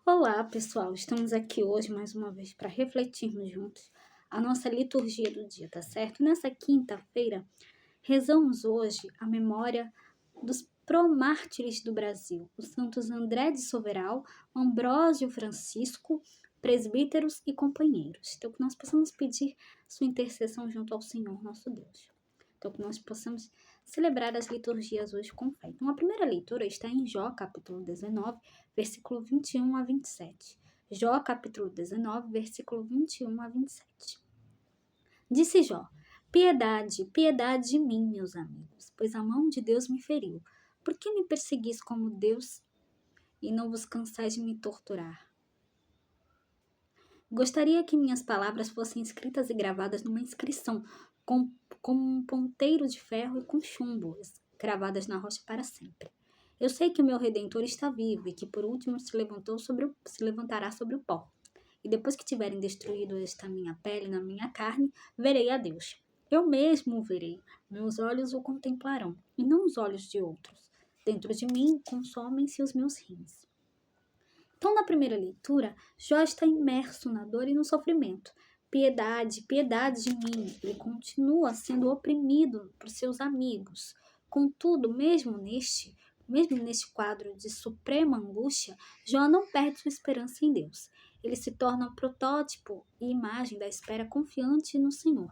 Olá, pessoal! Estamos aqui hoje mais uma vez para refletirmos juntos a nossa liturgia do dia, tá certo? Nessa quinta-feira, rezamos hoje a memória dos promártires do Brasil, os santos André de Soberal, Ambrósio Francisco, presbíteros e companheiros. Então, que nós possamos pedir sua intercessão junto ao Senhor nosso Deus. Então, que nós possamos celebrar as liturgias hoje com fé. Então, a primeira leitura está em Jó, capítulo 19, versículo 21 a 27. Jó, capítulo 19, versículo 21 a 27. Disse Jó: Piedade, piedade de mim, meus amigos, pois a mão de Deus me feriu. Por que me perseguis como Deus e não vos cansais de me torturar? Gostaria que minhas palavras fossem escritas e gravadas numa inscrição, com um ponteiro de ferro e com chumbo, gravadas na rocha para sempre. Eu sei que o meu Redentor está vivo e que por último se levantará sobre o pó. E depois que tiverem destruído esta minha pele na minha carne, verei a Deus. Eu mesmo o verei, meus olhos o contemplarão, e não os olhos de outros. Dentro de mim consomem-se os meus rins. Então, na primeira leitura, Jó está imerso na dor e no sofrimento. Piedade, piedade de mim. Ele continua sendo oprimido por seus amigos. Contudo, mesmo neste quadro de suprema angústia, Jó não perde sua esperança em Deus. Ele se torna um protótipo e imagem da espera confiante no Senhor.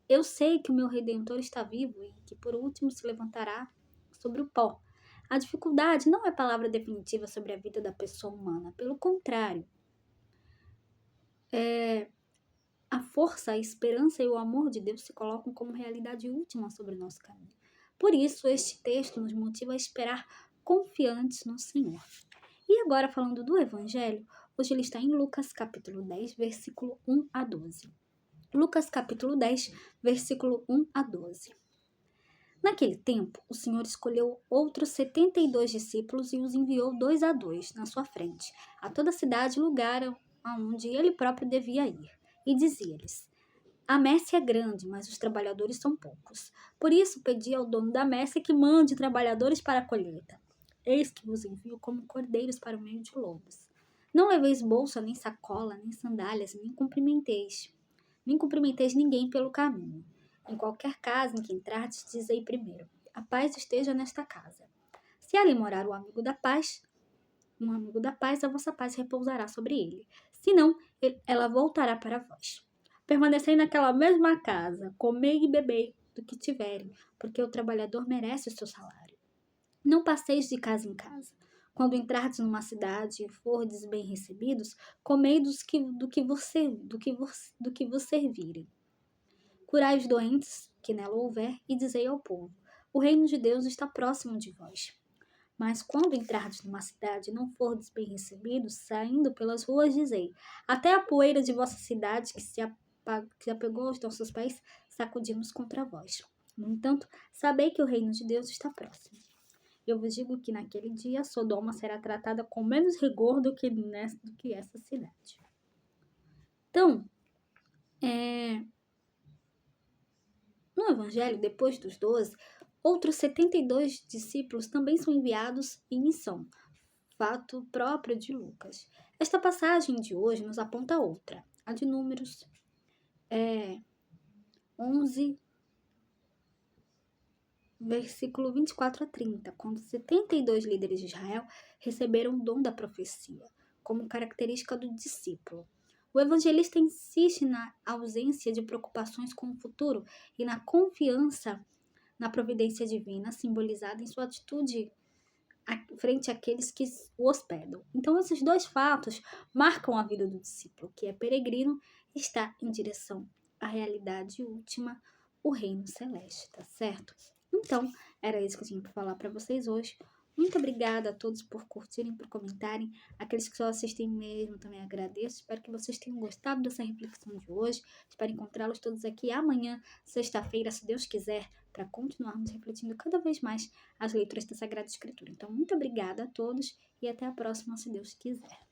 Eu sei que o meu Redentor está vivo e que por último se levantará sobre o pó. A dificuldade não é palavra definitiva sobre a vida da pessoa humana, pelo contrário. A força, a esperança e o amor de Deus se colocam como realidade última sobre o nosso caminho. Por isso, este texto nos motiva a esperar confiantes no Senhor. E agora, falando do Evangelho, hoje ele está em Lucas capítulo 10, versículo 1 a 12. Lucas capítulo 10, versículo 1 a 12. Naquele tempo, o Senhor escolheu outros 72 discípulos e os enviou 2 a 2 na sua frente, a toda a cidade e lugar aonde ele próprio devia ir. E dizia-lhes: A messe é grande, mas os trabalhadores são poucos. Por isso pedi ao dono da messe que mande trabalhadores para a colheita. Eis que vos envio como cordeiros para o meio de lobos. Não leveis bolsa, nem sacola, nem sandálias, nem cumprimenteis ninguém pelo caminho. Em qualquer casa em que entrardes, dizei primeiro: a paz esteja nesta casa. Se ali morar um amigo da paz, a vossa paz repousará sobre ele. Se não, ela voltará para vós. Permanecei naquela mesma casa, comei e bebei do que tiverem, porque o trabalhador merece o seu salário. Não passeis de casa em casa. Quando entrardes numa cidade e fordes bem recebidos, comei do que vos servirem. Curai os doentes que nela houver e dizei ao povo: o reino de Deus está próximo de vós. Mas quando entrardes numa cidade e não fordes bem recebidos, saindo pelas ruas, dizei: até a poeira de vossa cidade que se apegou aos nossos pés, sacudimos contra vós. No entanto, sabei que o reino de Deus está próximo. Eu vos digo que naquele dia Sodoma será tratada com menos rigor do que essa cidade. Então, no Evangelho, depois dos 12, outros 72 discípulos também são enviados em missão, fato próprio de Lucas. Esta passagem de hoje nos aponta outra, a de Números 11, versículo 24 a 30, quando 72 líderes de Israel receberam o dom da profecia, como característica do discípulo. O evangelista insiste na ausência de preocupações com o futuro e na confiança na providência divina, simbolizada em sua atitude frente àqueles que o hospedam. Então, esses dois fatos marcam a vida do discípulo, que é peregrino e está em direção à realidade última, o reino celeste, tá certo? Então, era isso que eu tinha para falar para vocês hoje. Muito obrigada a todos por curtirem, por comentarem. Aqueles que só assistem mesmo, também agradeço. Espero que vocês tenham gostado dessa reflexão de hoje. Espero encontrá-los todos aqui amanhã, sexta-feira, se Deus quiser, para continuarmos refletindo cada vez mais as leituras da Sagrada Escritura. Então, muito obrigada a todos e até a próxima, se Deus quiser.